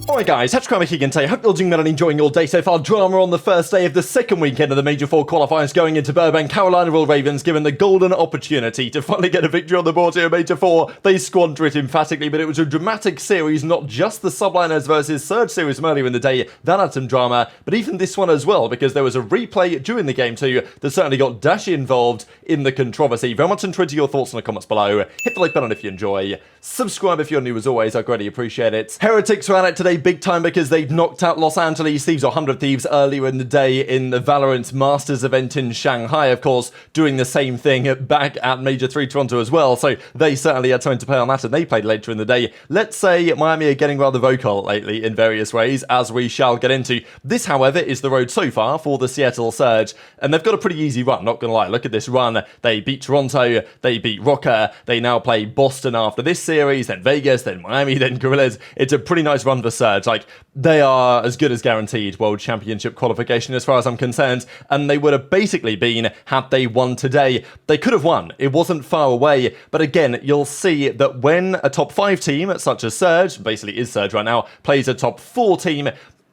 Alright guys, TacticalRab again today. Hope you're doing well and enjoying your day so far. Drama on the first day of the second weekend of the Major 4 qualifiers going into Burbank. Carolina Royal Ravens given the golden opportunity to finally get a victory on the board here in Major 4. They squander it emphatically, but it was a dramatic series, not just the Subliners versus Surge series from earlier in the day. That had some drama, but even this one as well, because there was a replay during the game too that certainly got Dashy involved in the controversy. Very much into your thoughts in the comments below. Hit the like button if you enjoy. Subscribe if you're new as always, I greatly appreciate it. Heretics ran it today big time because they'd knocked out Los Angeles Thieves or 100 Thieves earlier in the day in the Valorant Masters event in Shanghai, of course, doing the same thing back at Major 3 Toronto as well, so they certainly had time to play on that and they played later in the day. Let's say Miami are getting rather vocal lately in various ways, as we shall get into. This, however, is the road so far for the Seattle Surge, and they've got a pretty easy run, not gonna lie. Look at this run. They beat Toronto, they beat Rokkr, they now play Boston after this series, then Vegas, then Miami, then Gorillas. It's a pretty nice run for Surge. Like, they are as good as guaranteed World Championship qualification as far as I'm concerned, and they would have basically been had they won today. They could have won. It wasn't far away, but again, you'll see that when a top 5 team, such as Surge, basically is Surge right now, plays a top 4 team,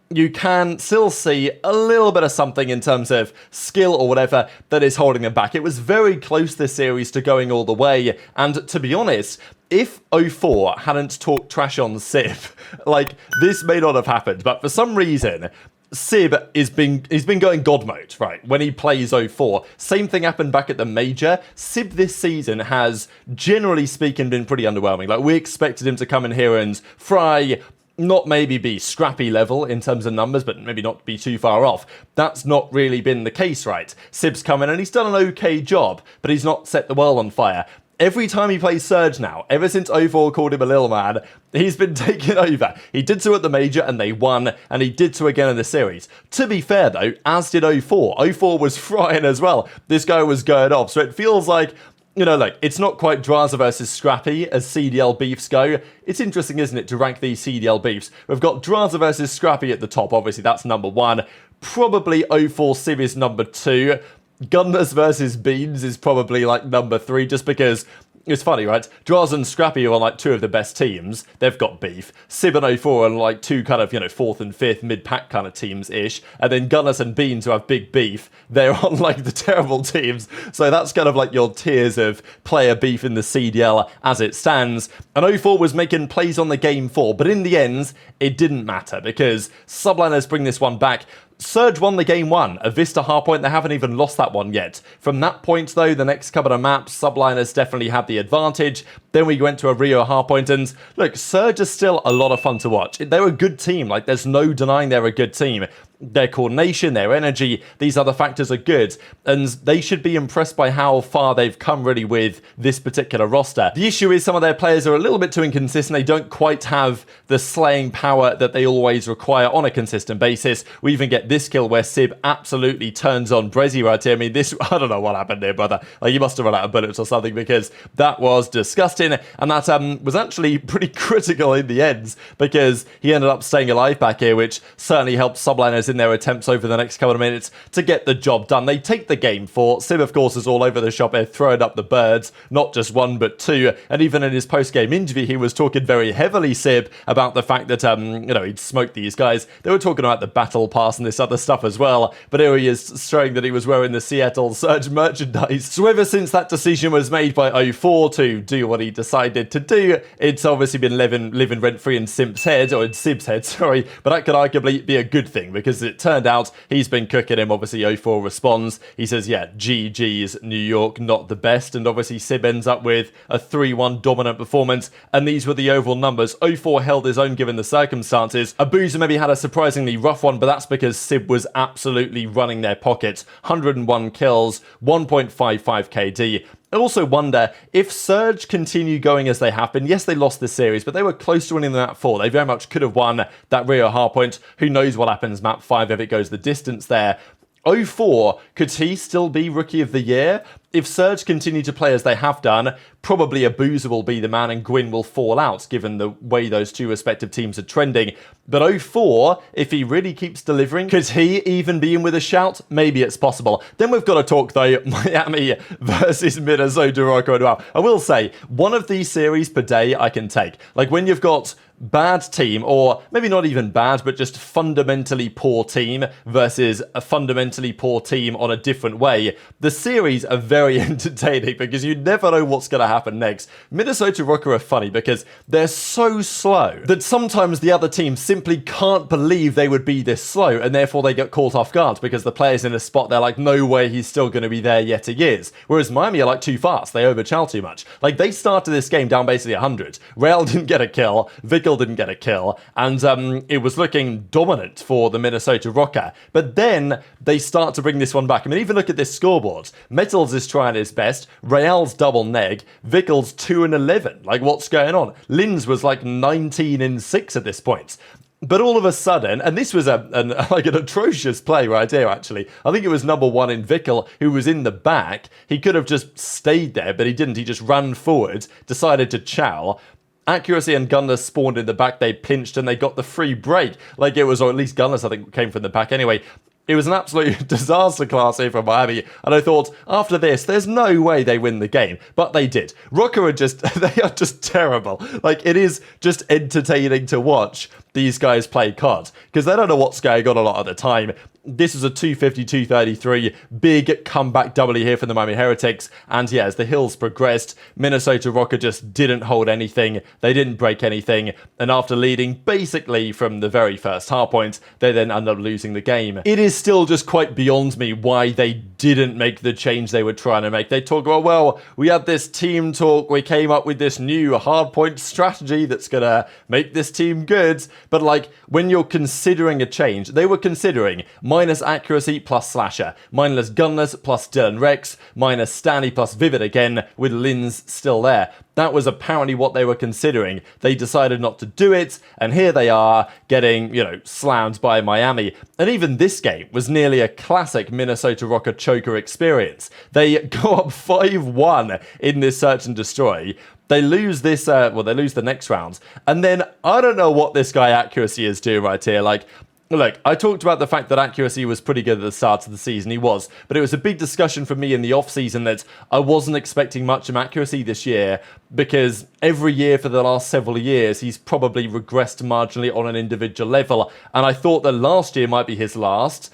you can still see a little bit of something in terms of skill or whatever that is holding them back. It was very close this series to going all the way, and to be honest, if 04 hadn't talked trash on Sib, like, this may not have happened, but for some reason, Sib he's been going God mode, right, when he plays 04. Same thing happened back at the Major. Sib this season has, generally speaking, been pretty underwhelming. Like, we expected him to come in here and fry, not maybe be Scrappy level in terms of numbers, but maybe not be too far off. That's not really been the case, right? Sib's come in and he's done an okay job, but he's not set the world on fire. Every time he plays Surge now, ever since 04 called him a little man, he's been taken over. He did so at the Major and they won, and he did so again in the series. To be fair though, as did 04. 04 was frying as well. This guy was going off, so it feels like, you know, like, it's not quite Drazah versus Scrappy as CDL beefs go. It's interesting, isn't it, to rank these CDL beefs. We've got Drazah versus Scrappy at the top, obviously that's number 1. Probably 04 Civ is number 2. Gunless versus Beans is probably like number 3, just because it's funny, right? Drazah and Scrappy are on like 2 of the best teams. They've got beef. Sib and 04 are like 2 kind of, you know, 4th and 5th mid-pack kind of teams-ish. And then Gunless and Beans, who have big beef, they're on like the terrible teams. So that's kind of like your tiers of player beef in the CDL as it stands. And 04 was making plays on the game 4, but in the end, it didn't matter because Subliners bring this one back. Surge won the game 1, a Vista hardpoint. They haven't even lost that one yet. From that point though, the next couple of maps, Subliners definitely had the advantage. Then we went to a ReeaL hardpoint, and look, Surge is still a lot of fun to watch. They're a good team, like there's no denying they're a good team. Their coordination, their energy, these other factors are good, and they should be impressed by how far they've come really with this particular roster. The issue is some of their players are a little bit too inconsistent. They don't quite have the slaying power that they always require on a consistent basis. We even get this kill where Sib absolutely turns on aBeZy right here. I mean, this, I don't know what happened there, brother. Like, you must have run out of bullets or something, because that was disgusting, and that was actually pretty critical in the end, because he ended up staying alive back here, which certainly helped Subliners in their attempts over the next couple of minutes to get the job done. They take the game 4. Sib, of course, is all over the shop here, throwing up the birds, not just 1 but 2, and even in his post-game interview, he was talking very heavily, Sib, about the fact that, you know, he'd smoked these guys. They were talking about the battle pass and this other stuff as well, but here he is showing that he was wearing the Seattle Surge merchandise. So ever since that decision was made by 04 to do what he decided to do, it's obviously been living rent-free in Simp's head, or in Sib's head, sorry, but that could arguably be a good thing, because it turned out he's been cooking him. Obviously 04 responds, he says, yeah, GG's New York, not the best, and obviously Sib ends up with a 3-1 dominant performance, and these were the overall numbers. 04 held his own given the circumstances. aBeZy maybe had a surprisingly rough one, but that's because Sib was absolutely running their pockets. 101 kills, 1.55 KD. I also wonder if Surge continue going as they have been. Yes, they lost this series, but they were close to winning the map 4. They very much could have won that ReeaL hardpoint. Who knows what happens map 5 if it goes the distance there. 04, could he still be Rookie of the Year? if Surge continue to play as they have done, probably aBeZy will be the man and Gwyn will fall out, given the way those two respective teams are trending. But 04, if he really keeps delivering, could he even be in with a shout? Maybe it's possible. Then we've got to talk, though, Miami versus Minnesota Rokkr. Wow. I will say, one of these series per day I can take. Like, when you've got bad team, or maybe not even bad, but just fundamentally poor team versus a fundamentally poor team on a different way, the series are very entertaining because you never know what's going to happen next. Minnesota Rokkr are funny because they're so slow that sometimes the other team simply can't believe they would be this slow, and therefore they get caught off guard because the player's in a spot they're like, no way he's still going to be there yet he is. Whereas Miami are like too fast, they overchow too much. Like, they started this game down basically 100. ReeaL didn't get a kill, Vikul didn't get a kill, and it was looking dominant for the Minnesota Rokkr. But then they start to bring this one back. I mean, even look at this scoreboard. MettalZ is trying his best, ReeaL's double neg, Vikul's 2-11. Like, what's going on? Linz was like 19-6 at this point. But all of a sudden, and this was an atrocious play right here, actually. I think it was number one in Vikul, who was in the back. He could have just stayed there, but he didn't. He just ran forward, decided to chow. Accuracy and Gunless spawned in the back, they pinched and they got the free break. Like it was, or at least Gunless I think came from the back anyway. It was an absolute disaster class here from Miami, and I thought, after this, there's no way they win the game. But they did. Rokkr are just, they are just terrible. Like, it is just entertaining to watch these guys play COD, because they don't know what's going on a lot of the time. This was a 250-233, big comeback W here for the Miami Heretics, and yeah, as the hills progressed, Minnesota Rokkr just didn't hold anything, they didn't break anything, and after leading basically from the very first hardpoint, they then ended up losing the game. It is still just quite beyond me why they didn't make the change they were trying to make. They talk about, well, we had this team talk, we came up with this new hardpoint strategy that's gonna make this team good, but like, when you're considering a change, they were considering minus accuracy plus slasher, minus Gunless plus Dylan Rex, minus Stanley plus Vivid again, with Linz still there. That was apparently what they were considering. They decided not to do it, and here they are getting, you know, slammed by Miami. And even this game was nearly a classic Minnesota Rokkr choker experience. They go up 5-1 in this search and destroy. They lose this, they lose the next round. And then, I don't know what this guy Accuracy is doing right here. Like, look, I talked about the fact that Accuracy was pretty good at the start of the season. He was. But it was a big discussion for me in the off-season that I wasn't expecting much from Accuracy this year, because every year for the last several years, he's probably regressed marginally on an individual level. And I thought that last year might be his last.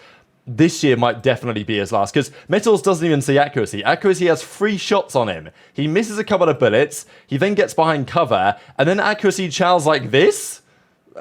This year might definitely be his last, because MettalZ doesn't even see Accuracy. Accuracy has 3 shots on him. He misses a couple of bullets, he then gets behind cover, and then Accuracy chows like this?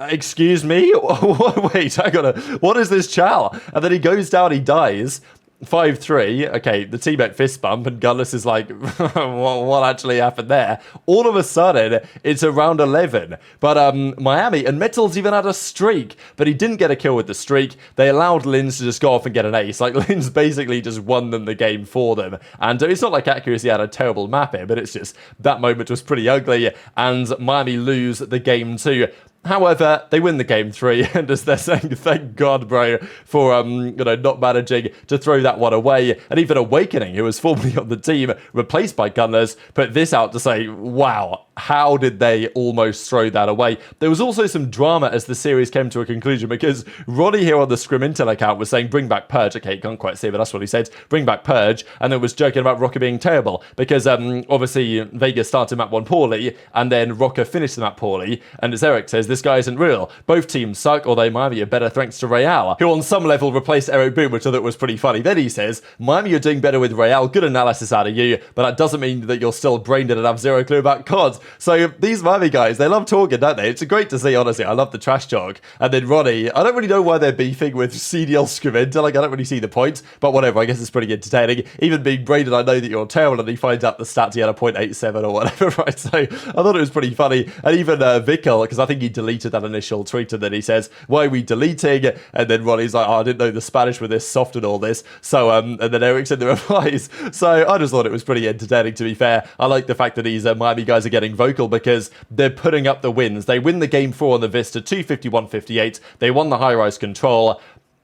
Excuse me? Wait, hang on. What is this chow? And then he goes down, he dies. 5-3. Okay, the teammate fist bump, and Gunless is like, what actually happened there? All of a sudden, it's around 11. But Miami, and MettalZ even had a streak, but he didn't get a kill with the streak. They allowed Linz to just go off and get an ace. Like, Linz basically just won them the game for them. And it's not like Accuracy had a terrible map here, but it's just, that moment was pretty ugly, and Miami lose the game too. However, they win the game 3, and as they're saying, thank God, bro, for not managing to throw that one away. And even Awakening, who was formerly on the team, replaced by Gunless, put this out to say, wow, how did they almost throw that away? There was also some drama as the series came to a conclusion, because Ronnie here on the Scrim Intel account was saying, bring back Purge. Okay, you can't quite see, but that's what he said. Bring back Purge. And then was joking about Rokkr being terrible, because obviously Vegas started map 1 poorly, and then Rokkr finished the map poorly. And as Eric says, this guy isn't real. Both teams suck, although Miami are better thanks to ReeaL, who on some level replaced ErikBooM, which I thought was pretty funny. Then he says, Miami are doing better with ReeaL. Good analysis out of you, but that doesn't mean that you're still brain dead and have zero clue about COD. So these Miami guys, they love talking, don't they? It's great to see, honestly. I love the trash talk. And then Ronnie, I don't really know why they're beefing with CDL Scrimenter. Like, I don't really see the point, but whatever. I guess it's pretty entertaining. Even being braided, I know that you're terrible, and he finds out the stats he had a 0.87 or whatever, right? So I thought it was pretty funny. And even Vikul, because I think he deleted that initial tweet, and then he says, why are we deleting? And then Ronnie's like, oh, I didn't know the Spanish were this soft and all this. So, and then Eric said the replies. So I just thought it was pretty entertaining, to be fair. I like the fact that these Miami guys are getting vocal, because they're putting up the wins. They win the game 4 on the Vista, 251-58. They won the high-rise control.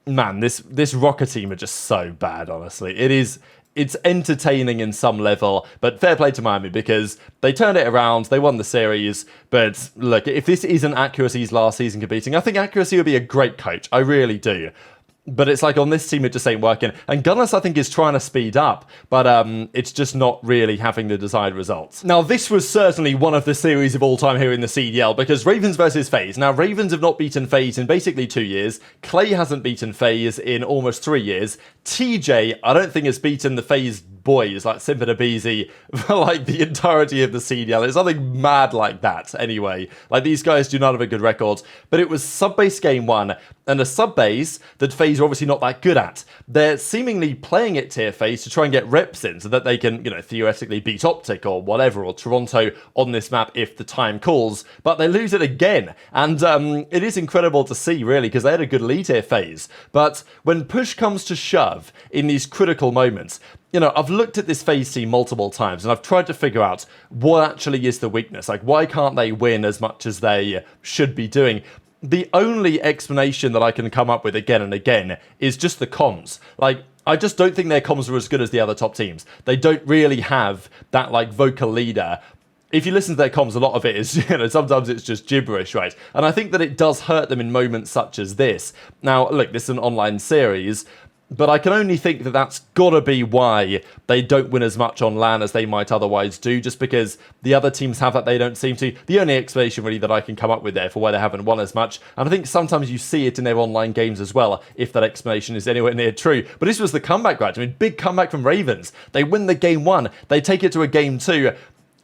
Man, this Rokkr team are just so bad, honestly. It is it's entertaining in some level, but fair play to Miami because they turned it around, they won the series, but look, if this isn't Accuracy's last season competing, I think Accuracy would be a great coach, I really do. But it's like on this team, it just ain't working. And Gunless, I think, is trying to speed up, but it's just not really having the desired results. Now, this was certainly one of the series of all time here in the CDL, because Ravens versus FaZe. Now, Ravens have not beaten FaZe in basically 2 years. Clay hasn't beaten FaZe in almost 3 years. TJ, I don't think has beaten the FaZe boys like Simp and aBeZy for like the entirety of the CDL. It's something mad like that anyway. Like, these guys do not have a good record, but it was sub-base game 1 and a sub-base that FaZe are obviously not that good at. They're seemingly playing it tier FaZe to try and get reps in so that they can, you know, theoretically beat OpTic or whatever, or Toronto on this map if the time calls, but they lose it again. And it is incredible to see, really, because they had a good lead here, FaZe. But when push comes to shove in these critical moments, you know, I've looked at this FaZe team multiple times and I've tried to figure out what actually is the weakness. Like, why can't they win as much as they should be doing? The only explanation that I can come up with again and again is just the comms. Like, I just don't think their comms are as good as the other top teams. They don't really have that, like, vocal leader. If you listen to their comms, a lot of it is, you know, sometimes it's just gibberish, right? And I think that it does hurt them in moments such as this. Now, look, this is an online series, but I can only think that that's gotta be why they don't win as much on LAN as they might otherwise do, just because the other teams have that, they don't seem to. The only explanation really that I can come up with there for why they haven't won as much, and I think sometimes you see it in their online games as well, if that explanation is anywhere near true. But this was the comeback, right? I mean, big comeback from Ravens. They win the game 1, they take it to a game 2,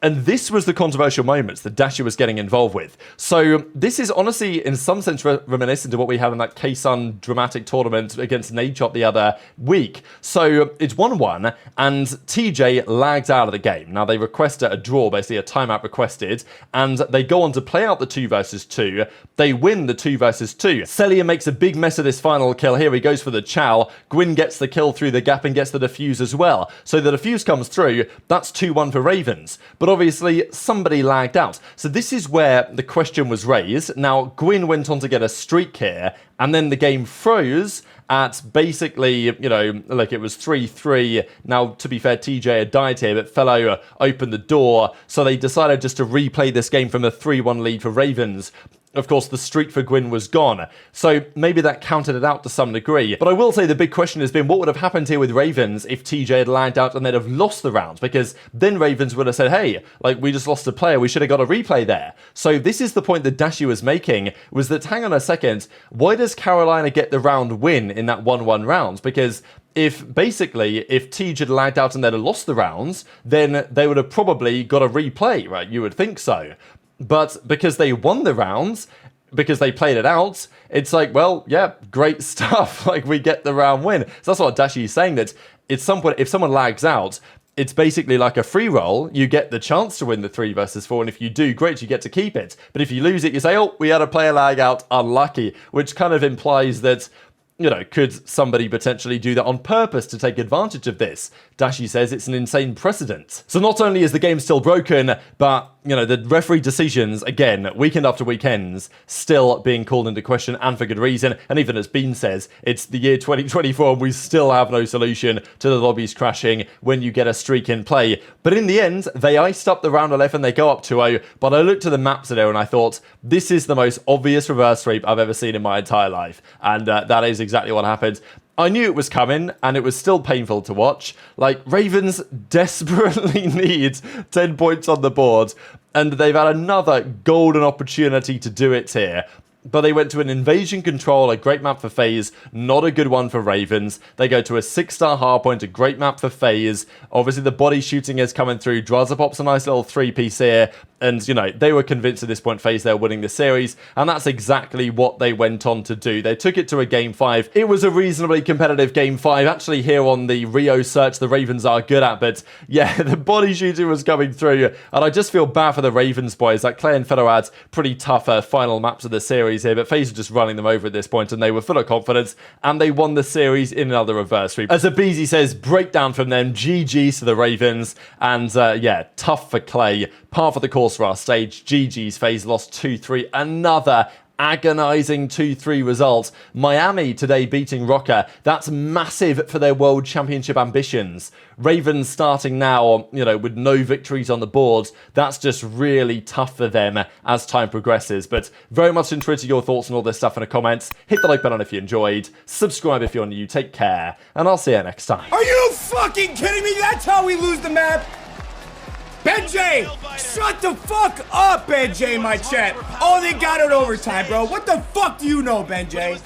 and this was the controversial moments that Dashy was getting involved with. So this is honestly, in some sense, reminiscent of what we had in that K-Sun dramatic tournament against Nadeshot the other week. So it's 1-1, and TJ lags out of the game. Now, they request a draw, basically a timeout requested, and they go on to play out the 2 versus 2. They win the 2 versus 2. Cellium makes a big mess of this final kill. Here he goes for the chow. Gwyn gets the kill through the gap and gets the defuse as well. So the defuse comes through. That's 2-1 for Ravens. But obviously, somebody lagged out. So this is where the question was raised. Now, Gwyn went on to get a streak here, and then the game froze at basically, you know, like it was 3-3. Now, to be fair, TJ had died here, but Fellow opened the door, so they decided just to replay this game from a 3-1 lead for Ravens. Of course, the streak for Gwyn was gone, so maybe that counted it out to some degree. But I will say the big question has been, what would have happened here with Ravens if TJ had lagged out and they'd have lost the round? Because then Ravens would have said, hey, like, we just lost a player, we should have got a replay there. So this is the point that Dashy was making, was that, hang on a second, why does Carolina get the round win in that 1-1 round? Because if TJ had lagged out and they'd have lost the rounds, then they would have probably got a replay, right? You would think so. But because they won the rounds, because they played it out, it's like, well, yeah, great stuff. Like, we get the round win. So that's what Dashy is saying, that it's some point, if someone lags out, it's basically like a free roll. You get the chance to win the 3 versus 4, and if you do, great, you get to keep it. But if you lose it, you say, oh, we had a player lag out, unlucky, which kind of implies that, you know, could somebody potentially do that on purpose to take advantage of this? Dashy says it's an insane precedent. So not only is the game still broken, but, you know, the referee decisions, again, weekend after weekends, still being called into question, and for good reason. And even as Bean says, it's the year 2024 and we still have no solution to the lobbies crashing when you get a streak in play. But in the end, they iced up the round 11, they go up 2-0, but I looked at the maps there and I thought, this is the most obvious reverse sweep I've ever seen in my entire life. And that is exactly what happened. I knew it was coming, and it was still painful to watch. Like, Ravens desperately need 10 points on the board, and they've had another golden opportunity to do it here. But they went to an invasion control, a great map for FaZe, not a good one for Ravens. They go to a 6-star hardpoint, a great map for FaZe. Obviously, the body shooting is coming through. Drazah pops a nice little 3-piece here. And, you know, they were convinced at this point FaZe they were winning the series. And that's exactly what they went on to do. They took it to a Game 5. It was a reasonably competitive Game 5. Actually, here on the ReeaL search, the Ravens are good at. But, yeah, the body shooting was coming through. And I just feel bad for the Ravens boys. Like, Clay and Fellow had pretty tough final maps of the series here. But FaZe are just running them over at this point. And they were full of confidence. And they won the series in another reverse sweep. As aBeZy says, breakdown from them. GG's to the Ravens. And, yeah, tough for Clay. Par for the course for our stage. GG's. FaZe lost 2-3. Another agonizing 2-3 result. Miami today beating Rokkr. That's massive for their World Championship ambitions. Ravens starting now, you know, with no victories on the board. That's just really tough for them as time progresses. But very much interested in your thoughts on all this stuff in the comments. Hit the like button if you enjoyed. Subscribe if you're new. Take care. And I'll see you next time. Are you fucking kidding me? That's how we lose the map? BeNJ! Shut the fuck up, BeNJ, my chat. Oh, they got it overtime, bro. What the fuck do you know, BeNJ?